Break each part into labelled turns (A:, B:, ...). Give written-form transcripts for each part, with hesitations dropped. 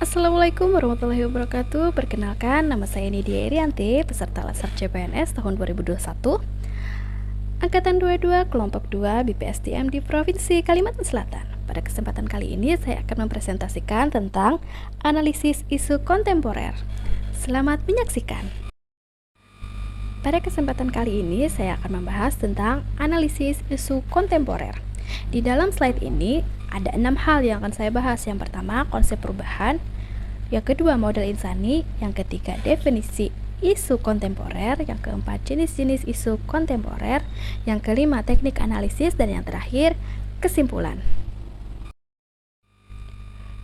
A: Assalamualaikum warahmatullahi wabarakatuh. Perkenalkan, nama saya Nidia Irianti, peserta Laser CPNS tahun 2021, Angkatan 22, Kelompok 2, BPSDM di Provinsi Kalimantan Selatan. Pada kesempatan kali ini, saya akan mempresentasikan tentang analisis isu kontemporer. Selamat menyaksikan. Pada kesempatan kali ini, saya akan membahas tentang analisis isu kontemporer. Di dalam slide ini, ada 6 hal yang akan saya bahas. Yang pertama, konsep perubahan. Yang kedua, model insani. Yang ketiga, definisi isu kontemporer. Yang keempat, jenis-jenis isu kontemporer. Yang kelima, teknik analisis. Dan yang terakhir, kesimpulan.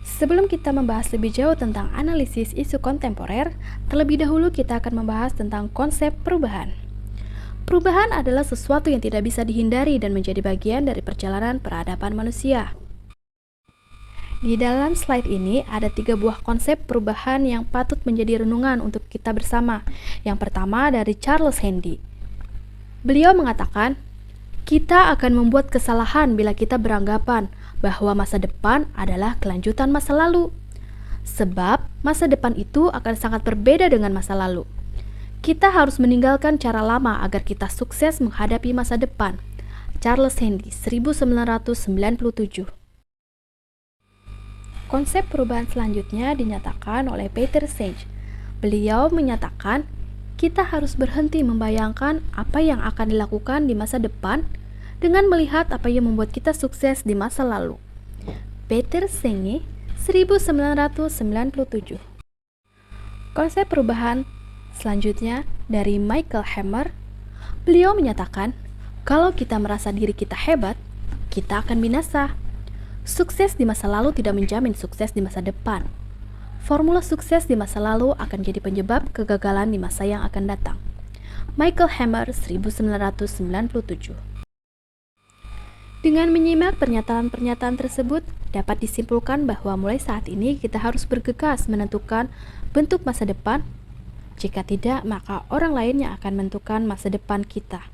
A: Sebelum kita membahas lebih jauh tentang analisis isu kontemporer, terlebih dahulu kita akan membahas tentang konsep perubahan. Perubahan adalah sesuatu yang tidak bisa dihindari dan menjadi bagian dari perjalanan peradaban manusia. Di dalam slide ini ada 3 buah konsep perubahan yang patut menjadi renungan untuk kita bersama. Yang pertama dari Charles Handy. Beliau mengatakan, kita akan membuat kesalahan bila kita beranggapan bahwa masa depan adalah kelanjutan masa lalu. Sebab masa depan itu akan sangat berbeda dengan masa lalu. Kita harus meninggalkan cara lama agar kita sukses menghadapi masa depan. Charles Handy, 1997. Konsep perubahan selanjutnya dinyatakan oleh Peter Senge. Beliau menyatakan, kita harus berhenti membayangkan apa yang akan dilakukan di masa depan dengan melihat apa yang membuat kita sukses di masa lalu. Peter Senge, 1997. Konsep perubahan selanjutnya dari Michael Hammer. Beliau menyatakan, kalau kita merasa diri kita hebat, kita akan binasa. Sukses di masa lalu tidak menjamin sukses di masa depan. Formula sukses di masa lalu akan jadi penyebab kegagalan di masa yang akan datang. Michael Hammer, 1997. Dengan menyimak pernyataan-pernyataan tersebut, dapat disimpulkan bahwa mulai saat ini kita harus bergegas menentukan bentuk masa depan. Jika tidak, maka orang lain yang akan menentukan masa depan kita.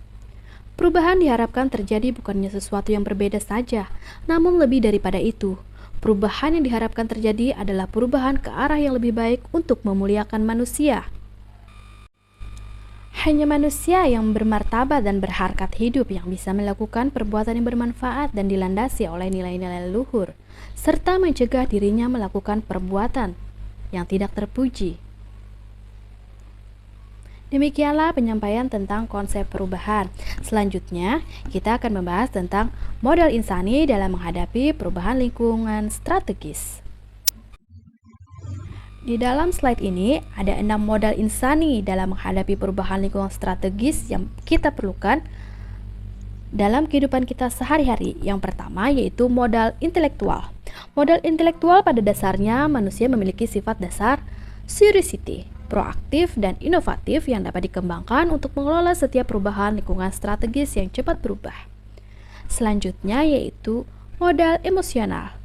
A: Perubahan diharapkan terjadi bukannya sesuatu yang berbeda saja, namun lebih daripada itu. Perubahan yang diharapkan terjadi adalah perubahan ke arah yang lebih baik untuk memuliakan manusia. Hanya manusia yang bermartabat dan berharkat hidup yang bisa melakukan perbuatan yang bermanfaat dan dilandasi oleh nilai-nilai leluhur, serta mencegah dirinya melakukan perbuatan yang tidak terpuji. Demikianlah penyampaian tentang konsep perubahan. Selanjutnya, kita akan membahas tentang model insani dalam menghadapi perubahan lingkungan strategis. Di dalam slide ini ada 6 modal insani dalam menghadapi perubahan lingkungan strategis yang kita perlukan dalam kehidupan kita sehari-hari. Yang pertama yaitu modal intelektual. Modal intelektual pada dasarnya manusia memiliki sifat dasar curiosity, proaktif dan inovatif yang dapat dikembangkan untuk mengelola setiap perubahan lingkungan strategis yang cepat berubah. Selanjutnya yaitu modal emosional.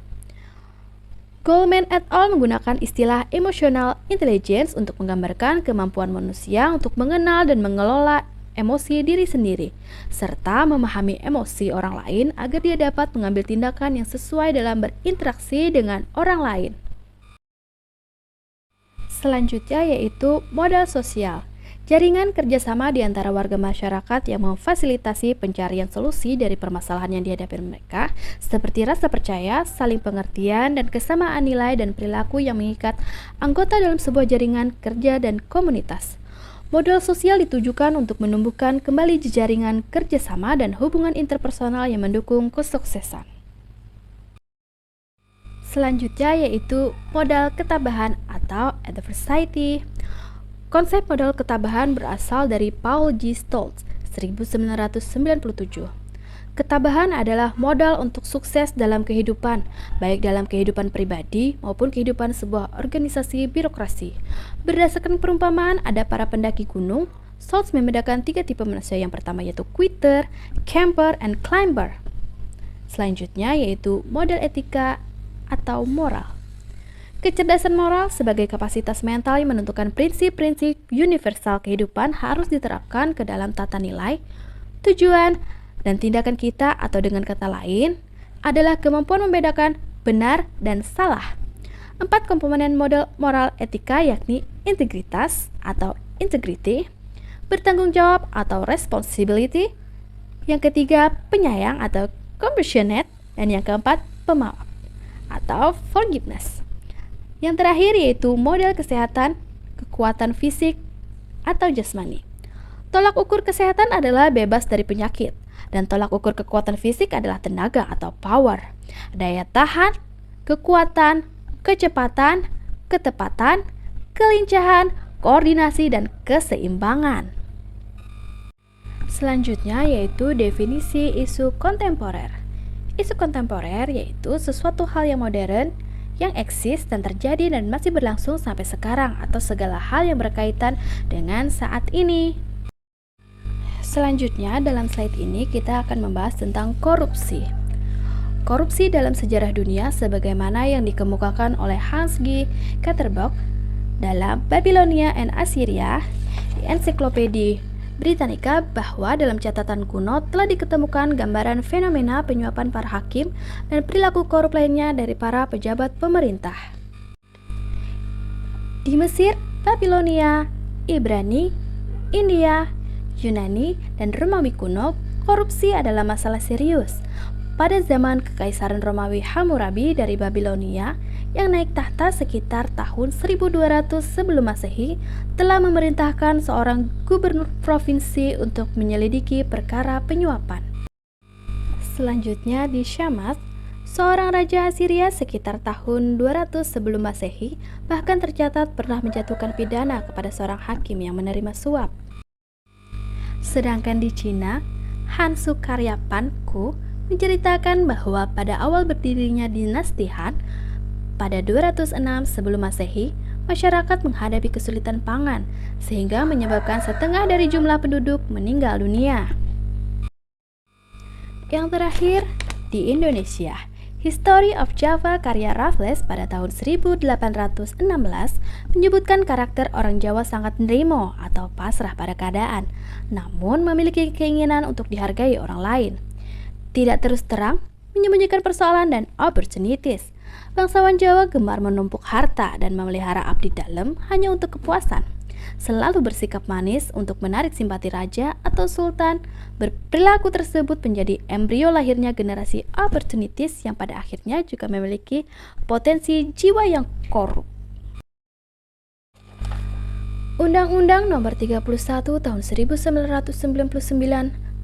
A: Goldman et al. Menggunakan istilah emotional intelligence untuk menggambarkan kemampuan manusia untuk mengenal dan mengelola emosi diri sendiri, serta memahami emosi orang lain agar dia dapat mengambil tindakan yang sesuai dalam berinteraksi dengan orang lain. Selanjutnya yaitu modal sosial. Jaringan kerjasama di antara warga masyarakat yang memfasilitasi pencarian solusi dari permasalahan yang dihadapi mereka, seperti rasa percaya, saling pengertian, dan kesamaan nilai dan perilaku yang mengikat anggota dalam sebuah jaringan kerja dan komunitas. Modal sosial ditujukan untuk menumbuhkan kembali jejaringan kerjasama dan hubungan interpersonal yang mendukung kesuksesan. Selanjutnya yaitu modal ketabahan atau adversity. Konsep modal ketabahan berasal dari Paul G. Stoltz, 1997. Ketabahan adalah modal untuk sukses dalam kehidupan, baik dalam kehidupan pribadi maupun kehidupan sebuah organisasi birokrasi. Berdasarkan perumpamaan ada para pendaki gunung, Stoltz membedakan 3 tipe manusia. Yang pertama yaitu quitter, camper, and climber. Selanjutnya yaitu modal etika atau moral. Kecerdasan moral sebagai kapasitas mental yang menentukan prinsip-prinsip universal kehidupan harus diterapkan ke dalam tata nilai, tujuan, dan tindakan kita, atau dengan kata lain, adalah kemampuan membedakan benar dan salah. 4 komponen model moral etika yakni integritas atau integrity, bertanggung jawab atau responsibility, yang ketiga penyayang atau compassionate, dan yang keempat pemaaf atau forgiveness. Yang terakhir yaitu model kesehatan, kekuatan fisik atau jasmani. Tolak ukur kesehatan adalah bebas dari penyakit, dan tolak ukur kekuatan fisik adalah tenaga atau power, daya tahan, kekuatan, kecepatan, ketepatan, kelincahan, koordinasi, dan keseimbangan. Selanjutnya yaitu definisi isu kontemporer. Isu kontemporer yaitu sesuatu hal yang modern, yang eksis dan terjadi dan masih berlangsung sampai sekarang, atau segala hal yang berkaitan dengan saat ini. Selanjutnya dalam slide ini kita akan membahas tentang korupsi. Korupsi dalam sejarah dunia sebagaimana yang dikemukakan oleh Hans G. Katterbock dalam Babylonia and Assyria di Encyclopedia Britannica, bahwa dalam catatan kuno telah diketemukan gambaran fenomena penyuapan para hakim dan perilaku korup lainnya dari para pejabat pemerintah. Di Mesir, Babilonia, Ibrani, India, Yunani, dan Romawi kuno, korupsi adalah masalah serius. Pada zaman Kekaisaran Romawi Hammurabi dari Babilonia yang naik tahta sekitar tahun 1200 sebelum Masehi, telah memerintahkan seorang gubernur provinsi untuk menyelidiki perkara penyuapan. Selanjutnya di Syamas, seorang raja Assyria sekitar tahun 200 sebelum Masehi bahkan tercatat pernah menjatuhkan pidana kepada seorang hakim yang menerima suap. Sedangkan di Cina, Han Sukaryapanku menceritakan bahwa pada awal berdirinya dinasti Han, pada 206 sebelum Masehi, masyarakat menghadapi kesulitan pangan sehingga menyebabkan setengah dari jumlah penduduk meninggal dunia. Yang terakhir, di Indonesia, History of Java karya Raffles pada tahun 1816 menyebutkan karakter orang Jawa sangat nerimo atau pasrah pada keadaan, namun memiliki keinginan untuk dihargai orang lain. Tidak terus terang, menyembunyikan persoalan dan opportunities. Bangsawan Jawa gemar menumpuk harta dan memelihara abdi dalam hanya untuk kepuasan. Selalu bersikap manis untuk menarik simpati raja atau sultan. Perilaku tersebut menjadi embrio lahirnya generasi opportunities yang pada akhirnya juga memiliki potensi jiwa yang korup. Undang-Undang Nomor 31 Tahun 1999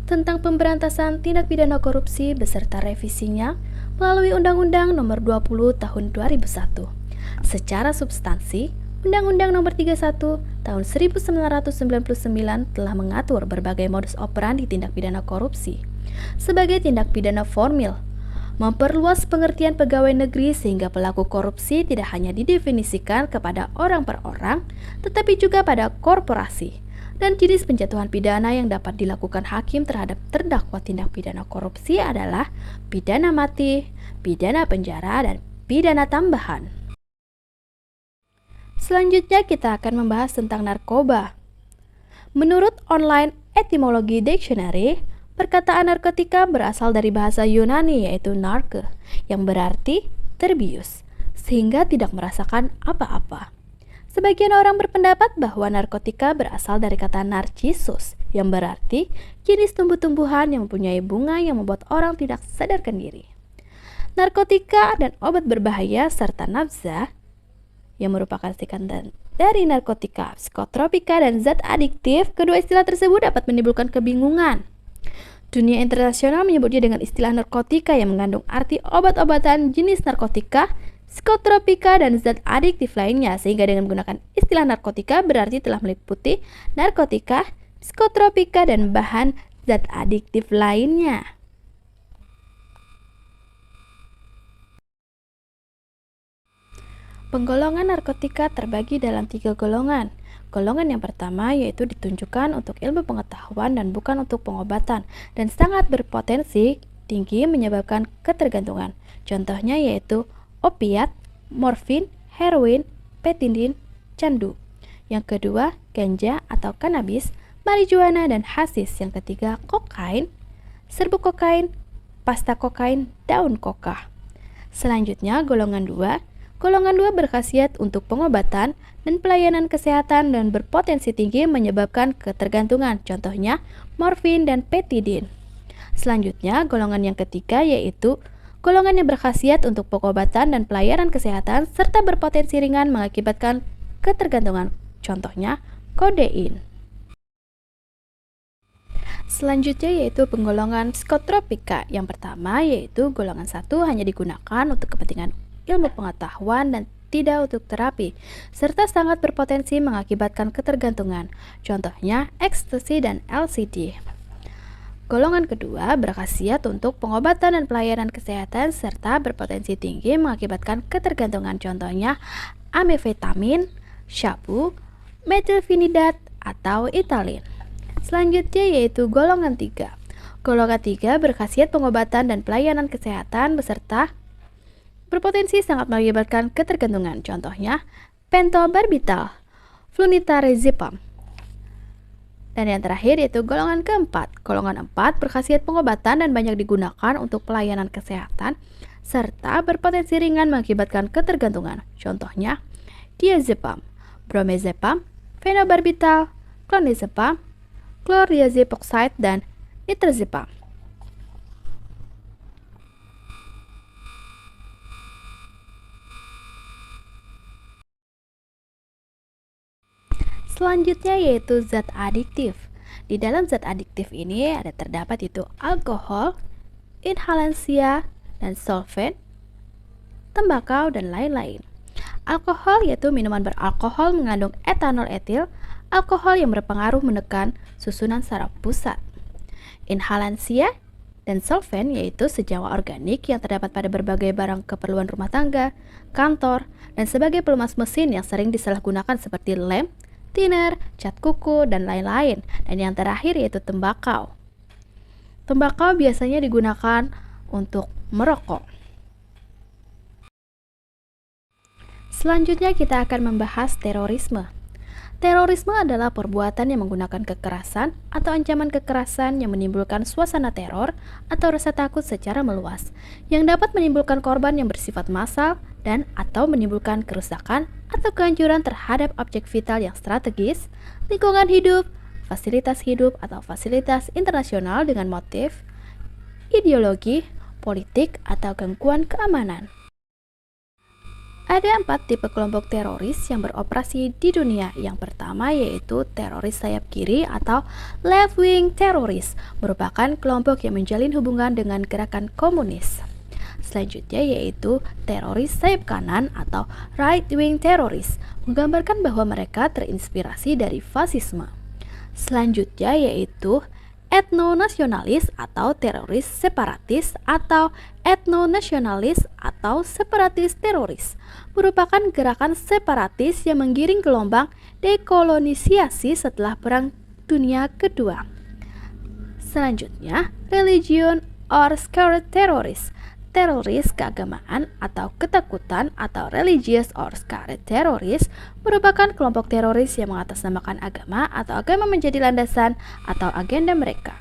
A: tentang pemberantasan tindak pidana korupsi beserta revisinya melalui Undang-Undang Nomor 20 Tahun 2001. Secara substansi, Undang-Undang Nomor 31 Tahun 1999 telah mengatur berbagai modus operandi tindak pidana korupsi sebagai tindak pidana formil, memperluas pengertian pegawai negeri sehingga pelaku korupsi tidak hanya didefinisikan kepada orang per orang, tetapi juga pada korporasi, dan jenis penjatuhan pidana yang dapat dilakukan hakim terhadap terdakwa tindak pidana korupsi adalah pidana mati, pidana penjara, dan pidana tambahan. Selanjutnya kita akan membahas tentang narkoba. Menurut Online Etymology Dictionary, perkataan narkotika berasal dari bahasa Yunani yaitu narke, yang berarti terbius, sehingga tidak merasakan apa-apa. Sebagian orang berpendapat bahwa narkotika berasal dari kata narcissus, yang berarti jenis tumbuh-tumbuhan yang mempunyai bunga yang membuat orang tidak sadarkan diri. Narkotika dan obat berbahaya serta nafza yang merupakan singkatan dari narkotika, psikotropika, dan zat adiktif, kedua istilah tersebut dapat menimbulkan kebingungan. Dunia internasional menyebutnya dengan istilah narkotika yang mengandung arti obat-obatan jenis narkotika, psikotropika, dan zat adiktif lainnya, sehingga dengan menggunakan istilah narkotika berarti telah meliputi narkotika, psikotropika, dan bahan zat adiktif lainnya. Penggolongan narkotika terbagi dalam 3 golongan. Golongan yang pertama yaitu ditunjukkan untuk ilmu pengetahuan dan bukan untuk pengobatan, dan sangat berpotensi tinggi menyebabkan ketergantungan. Contohnya yaitu opiat, morfin, heroin, petidin, candu. Yang kedua, ganja atau kanabis, marijuana, dan hasis. Yang ketiga, kokain, serbuk kokain, pasta kokain, daun koka. Selanjutnya, golongan 2, Golongan 2 berkhasiat untuk pengobatan dan pelayanan kesehatan dan berpotensi tinggi menyebabkan ketergantungan, contohnya morfin dan petidin. Selanjutnya, golongan yang ketiga yaitu golongan yang berkhasiat untuk pengobatan dan pelayanan kesehatan serta berpotensi ringan mengakibatkan ketergantungan, contohnya kodein. Selanjutnya yaitu penggolongan psikotropika. Yang pertama yaitu golongan 1 hanya digunakan untuk kepentingan ilmu pengetahuan dan tidak untuk terapi, serta sangat berpotensi mengakibatkan ketergantungan, contohnya ekstasi dan LSD. Golongan kedua berkhasiat untuk pengobatan dan pelayanan kesehatan serta berpotensi tinggi mengakibatkan ketergantungan, contohnya amfetamin, syabu, metilfenidat, atau Italin. Selanjutnya yaitu golongan 3. Golongan 3 berkhasiat pengobatan dan pelayanan kesehatan beserta berpotensi sangat mengakibatkan ketergantungan, contohnya pentobarbital, flunitrazepam. Dan yang terakhir yaitu golongan keempat. Golongan 4 berkhasiat pengobatan dan banyak digunakan untuk pelayanan kesehatan serta berpotensi ringan mengakibatkan ketergantungan, contohnya diazepam, bromazepam, fenobarbital, clonazepam, chlordiazepoxide, dan nitrazepam. Selanjutnya yaitu zat adiktif. Di dalam zat adiktif ini ada terdapat itu alkohol, inhalansia, dan solvent, tembakau, dan lain-lain. Alkohol yaitu minuman beralkohol mengandung etanol etil, alkohol yang berpengaruh menekan susunan saraf pusat. Inhalansia dan solvent yaitu senyawa organik yang terdapat pada berbagai barang keperluan rumah tangga, kantor, dan sebagai pelumas mesin yang sering disalahgunakan seperti lem, thinner, cat kuku, dan lain-lain. Dan yang terakhir yaitu tembakau. Tembakau biasanya digunakan untuk merokok. Selanjutnya kita akan membahas terorisme. Terorisme adalah perbuatan yang menggunakan kekerasan atau ancaman kekerasan yang menimbulkan suasana teror atau rasa takut secara meluas, yang dapat menimbulkan korban yang bersifat massal dan atau menimbulkan kerusakan atau kehancuran terhadap objek vital yang strategis, lingkungan hidup, fasilitas hidup atau fasilitas internasional dengan motif, ideologi, politik, atau gangguan keamanan. Ada 4 tipe kelompok teroris yang beroperasi di dunia. Yang pertama yaitu teroris sayap kiri atau left-wing teroris, merupakan kelompok yang menjalin hubungan dengan gerakan komunis. Selanjutnya yaitu teroris sayap kanan atau right-wing teroris, menggambarkan bahwa mereka terinspirasi dari fasisme. Selanjutnya yaitu etnonasionalis atau teroris separatis atau etnonasionalis atau separatis teroris, merupakan gerakan separatis yang menggiring gelombang dekolonisasi setelah Perang Dunia Kedua. Selanjutnya, religion or scare teroris, teroris keagamaan atau ketakutan atau religious or scare teroris, merupakan kelompok teroris yang mengatasnamakan agama atau agama menjadi landasan atau agenda mereka.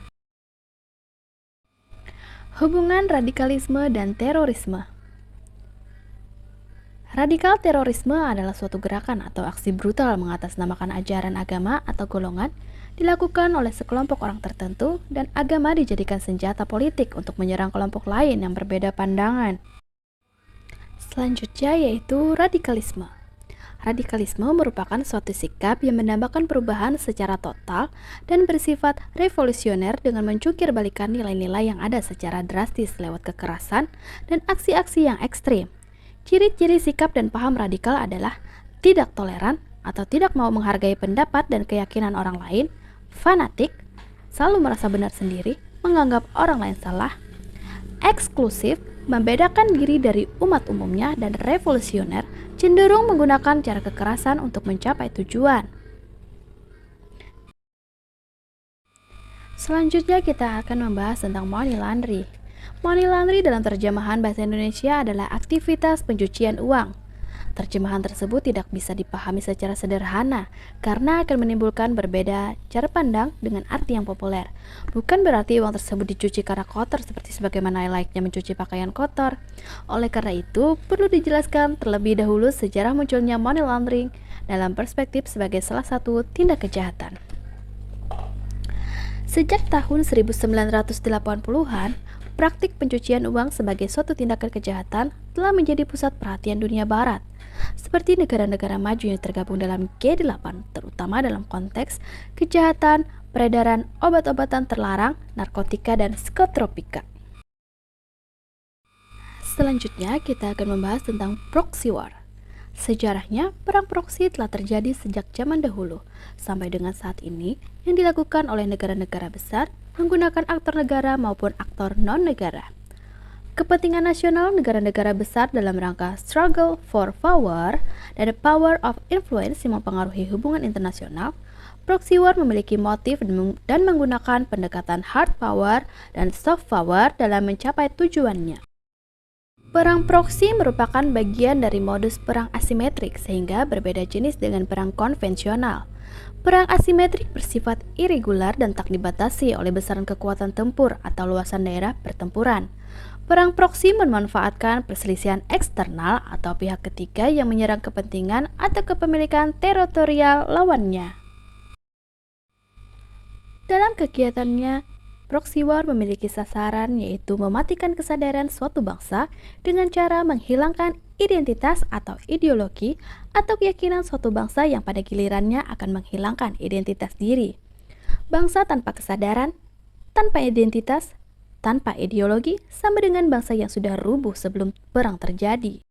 A: Hubungan radikalisme dan terorisme. Radikal terorisme adalah suatu gerakan atau aksi brutal mengatasnamakan ajaran agama atau golongan, dilakukan oleh sekelompok orang tertentu, dan agama dijadikan senjata politik untuk menyerang kelompok lain yang berbeda pandangan. Selanjutnya yaitu radikalisme. Radikalisme merupakan suatu sikap yang menambahkan perubahan secara total dan bersifat revolusioner dengan mencungkir balikan nilai-nilai yang ada secara drastis lewat kekerasan dan aksi-aksi yang ekstrim. Ciri-ciri sikap dan paham radikal adalah tidak toleran atau tidak mau menghargai pendapat dan keyakinan orang lain, fanatik, selalu merasa benar sendiri, menganggap orang lain salah, eksklusif, membedakan diri dari umat umumnya, dan revolusioner, cenderung menggunakan cara kekerasan untuk mencapai tujuan. Selanjutnya kita akan membahas tentang money laundry. Money laundry dalam terjemahan bahasa Indonesia adalah aktivitas pencucian uang. Terjemahan tersebut tidak bisa dipahami secara sederhana karena akan menimbulkan berbeda cara pandang dengan arti yang populer. Bukan berarti uang tersebut dicuci karena kotor seperti sebagaimana layaknya mencuci pakaian kotor. Oleh karena itu, perlu dijelaskan terlebih dahulu sejarah munculnya money laundering dalam perspektif sebagai salah satu tindak kejahatan. Sejak tahun 1980-an, praktik pencucian uang sebagai suatu tindakan kejahatan telah menjadi pusat perhatian dunia barat, seperti negara-negara maju yang tergabung dalam G8, terutama dalam konteks kejahatan, peredaran obat-obatan terlarang, narkotika, dan psikotropika. Selanjutnya, kita akan membahas tentang proxy war. Sejarahnya, perang proksi telah terjadi sejak zaman dahulu, sampai dengan saat ini yang dilakukan oleh negara-negara besar menggunakan aktor negara maupun aktor non-negara. Kepentingan nasional negara-negara besar dalam rangka struggle for power dan the power of influence yang mempengaruhi hubungan internasional, proxy war memiliki motif dan menggunakan pendekatan hard power dan soft power dalam mencapai tujuannya. Perang proksi merupakan bagian dari modus perang asimetrik sehingga berbeda jenis dengan perang konvensional. Perang asimetrik bersifat irregular dan tak dibatasi oleh besaran kekuatan tempur atau luasan daerah pertempuran. Perang proksi memanfaatkan perselisihan eksternal atau pihak ketiga yang menyerang kepentingan atau kepemilikan teritorial lawannya. Dalam kegiatannya, proxy war memiliki sasaran yaitu mematikan kesadaran suatu bangsa dengan cara menghilangkan identitas atau ideologi atau keyakinan suatu bangsa yang pada gilirannya akan menghilangkan identitas diri. Bangsa tanpa kesadaran, tanpa identitas, tanpa ideologi sama dengan bangsa yang sudah rubuh sebelum perang terjadi.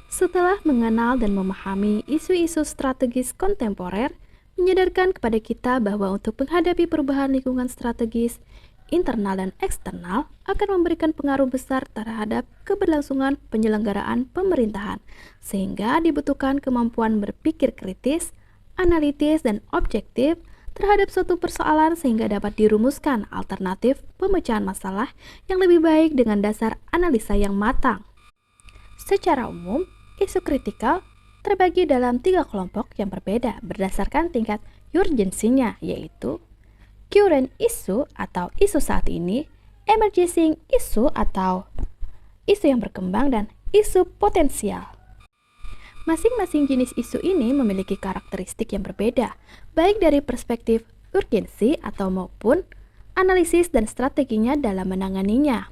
A: Setelah mengenal dan memahami isu-isu strategis kontemporer, menyadarkan kepada kita bahwa untuk menghadapi perubahan lingkungan strategis, internal dan eksternal akan memberikan pengaruh besar terhadap keberlangsungan penyelenggaraan pemerintahan, sehingga dibutuhkan kemampuan berpikir kritis, analitis, dan objektif terhadap suatu persoalan sehingga dapat dirumuskan alternatif pemecahan masalah yang lebih baik dengan dasar analisa yang matang. Secara umum, isu kritikal terbagi dalam 3 kelompok yang berbeda berdasarkan tingkat urgensinya, yaitu current issue atau isu saat ini, emerging issue atau isu yang berkembang, dan isu potensial. Masing-masing jenis isu ini memiliki karakteristik yang berbeda, baik dari perspektif urgensi atau maupun analisis dan strateginya dalam menanganinya.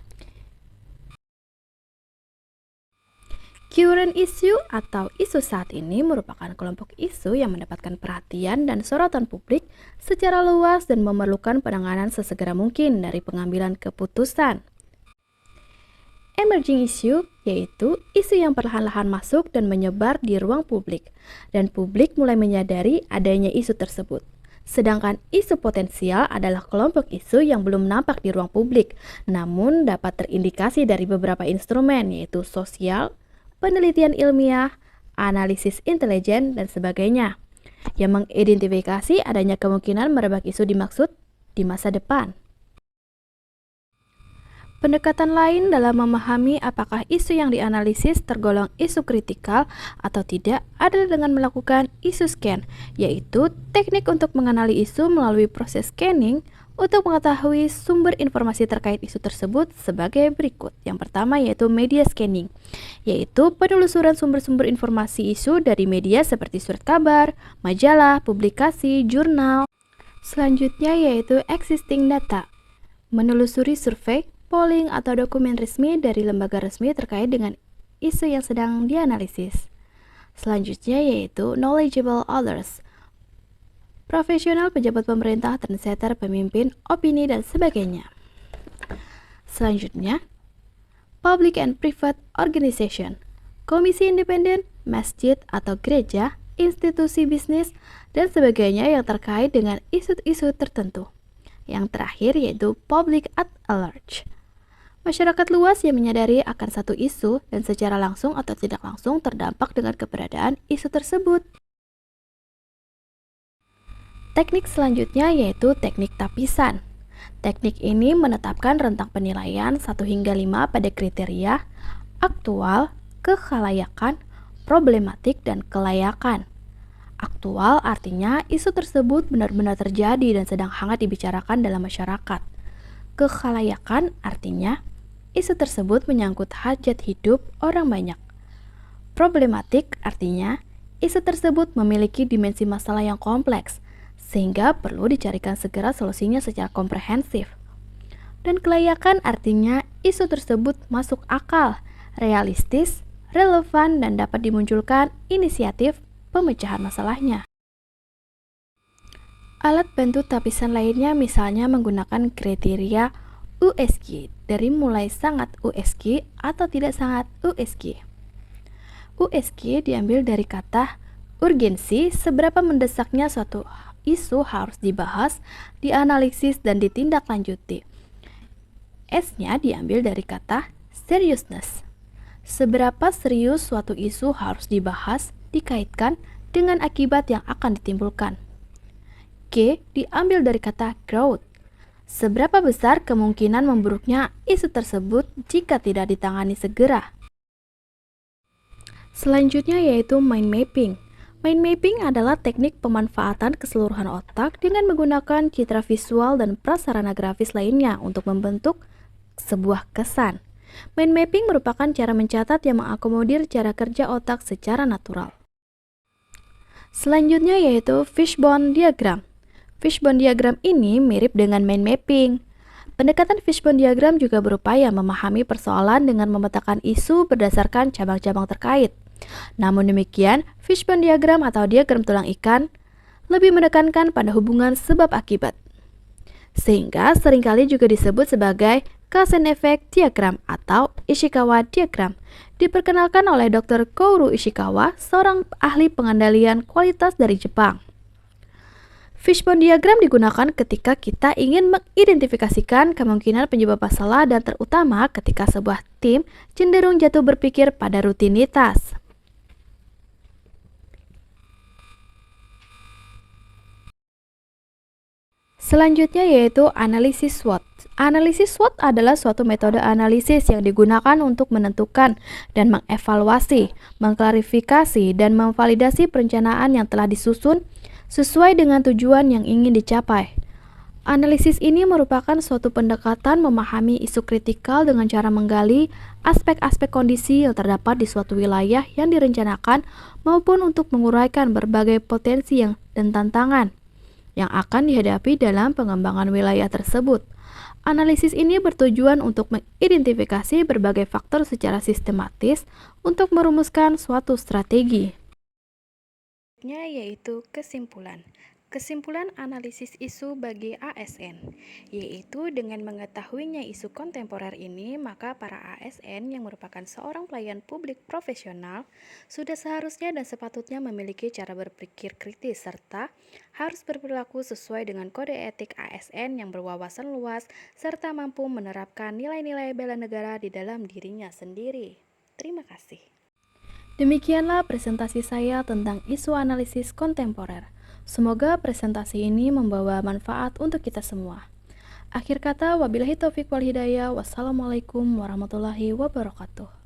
A: Current issue atau isu saat ini merupakan kelompok isu yang mendapatkan perhatian dan sorotan publik secara luas dan memerlukan penanganan sesegera mungkin dari pengambilan keputusan. Emerging issue yaitu isu yang perlahan-lahan masuk dan menyebar di ruang publik, dan publik mulai menyadari adanya isu tersebut. Sedangkan isu potensial adalah kelompok isu yang belum nampak di ruang publik, namun dapat terindikasi dari beberapa instrumen yaitu sosial, penelitian ilmiah, analisis intelijen, dan sebagainya, yang mengidentifikasi adanya kemungkinan merebak isu dimaksud di masa depan. Pendekatan lain dalam memahami apakah isu yang dianalisis tergolong isu kritikal atau tidak adalah dengan melakukan isu scan, yaitu teknik untuk mengenali isu melalui proses scanning untuk mengetahui sumber informasi terkait isu tersebut sebagai berikut. Yang pertama yaitu media scanning, yaitu penelusuran sumber-sumber informasi isu dari media seperti surat kabar, majalah, publikasi, jurnal. Selanjutnya yaitu existing data, menelusuri survei, polling, atau dokumen resmi dari lembaga resmi terkait dengan isu yang sedang dianalisis. Selanjutnya yaitu knowledgeable others, profesional, pejabat pemerintah, trendsetter, pemimpin, opini, dan sebagainya. Selanjutnya, public and private organization, komisi independen, masjid atau gereja, institusi bisnis, dan sebagainya yang terkait dengan isu-isu tertentu. Yang terakhir yaitu public at large, masyarakat luas yang menyadari akan satu isu dan secara langsung atau tidak langsung terdampak dengan keberadaan isu tersebut. Teknik selanjutnya yaitu teknik tapisan. Teknik ini menetapkan rentang penilaian 1 hingga 5 pada kriteria aktual, kekhalayakan, problematik, dan kelayakan. Aktual artinya isu tersebut benar-benar terjadi dan sedang hangat dibicarakan dalam masyarakat. Kekhalayakan artinya isu tersebut menyangkut hajat hidup orang banyak. Problematik artinya isu tersebut memiliki dimensi masalah yang kompleks, sehingga perlu dicarikan segera solusinya secara komprehensif. Dan kelayakan artinya isu tersebut masuk akal, realistis, relevan, dan dapat dimunculkan inisiatif pemecahan masalahnya. Alat bantu tapisan lainnya misalnya menggunakan kriteria USG, dari mulai sangat USG atau tidak sangat USG. USG diambil dari kata urgensi, seberapa mendesaknya suatu isu harus dibahas, dianalisis, dan ditindaklanjuti. S-nya diambil dari kata seriousness, seberapa serius suatu isu harus dibahas, dikaitkan dengan akibat yang akan ditimbulkan. G diambil dari kata growth, seberapa besar kemungkinan memburuknya isu tersebut jika tidak ditangani segera. Selanjutnya yaitu mind mapping. Mind mapping adalah teknik pemanfaatan keseluruhan otak dengan menggunakan citra visual dan prasarana grafis lainnya untuk membentuk sebuah kesan. Mind mapping merupakan cara mencatat yang mengakomodir cara kerja otak secara natural. Selanjutnya yaitu fishbone diagram. Fishbone diagram ini mirip dengan mind mapping. Pendekatan fishbone diagram juga berupaya memahami persoalan dengan memetakan isu berdasarkan cabang-cabang terkait. Namun demikian, fishbone diagram atau diagram tulang ikan lebih menekankan pada hubungan sebab akibat, sehingga seringkali juga disebut sebagai cause and effect diagram atau Ishikawa diagram. Diperkenalkan oleh Dr. Kouru Ishikawa, seorang ahli pengendalian kualitas dari Jepang. Fishbone diagram digunakan ketika kita ingin mengidentifikasikan kemungkinan penyebab masalah dan terutama ketika sebuah tim cenderung jatuh berpikir pada rutinitas. Selanjutnya yaitu analisis SWOT. Analisis SWOT adalah suatu metode analisis yang digunakan untuk menentukan dan mengevaluasi, mengklarifikasi, dan memvalidasi perencanaan yang telah disusun sesuai dengan tujuan yang ingin dicapai. Analisis ini merupakan suatu pendekatan memahami isu kritikal dengan cara menggali aspek-aspek kondisi yang terdapat di suatu wilayah yang direncanakan maupun untuk menguraikan berbagai potensi dan tantangan yang akan dihadapi dalam pengembangan wilayah tersebut. Analisis ini bertujuan untuk mengidentifikasi berbagai faktor secara sistematis untuk merumuskan suatu strategi. Yaitu kesimpulan. Kesimpulan analisis isu bagi ASN, yaitu dengan mengetahuinya isu kontemporer ini, maka para ASN yang merupakan seorang pelayan publik profesional sudah seharusnya dan sepatutnya memiliki cara berpikir kritis serta harus berperilaku sesuai dengan kode etik ASN yang berwawasan luas serta mampu menerapkan nilai-nilai bela negara di dalam dirinya sendiri. Terima kasih. Demikianlah presentasi saya tentang isu analisis kontemporer. Semoga presentasi ini membawa manfaat untuk kita semua. Akhir kata, wabillahi taufiq wal hidayah. Wassalamualaikum warahmatullahi wabarakatuh.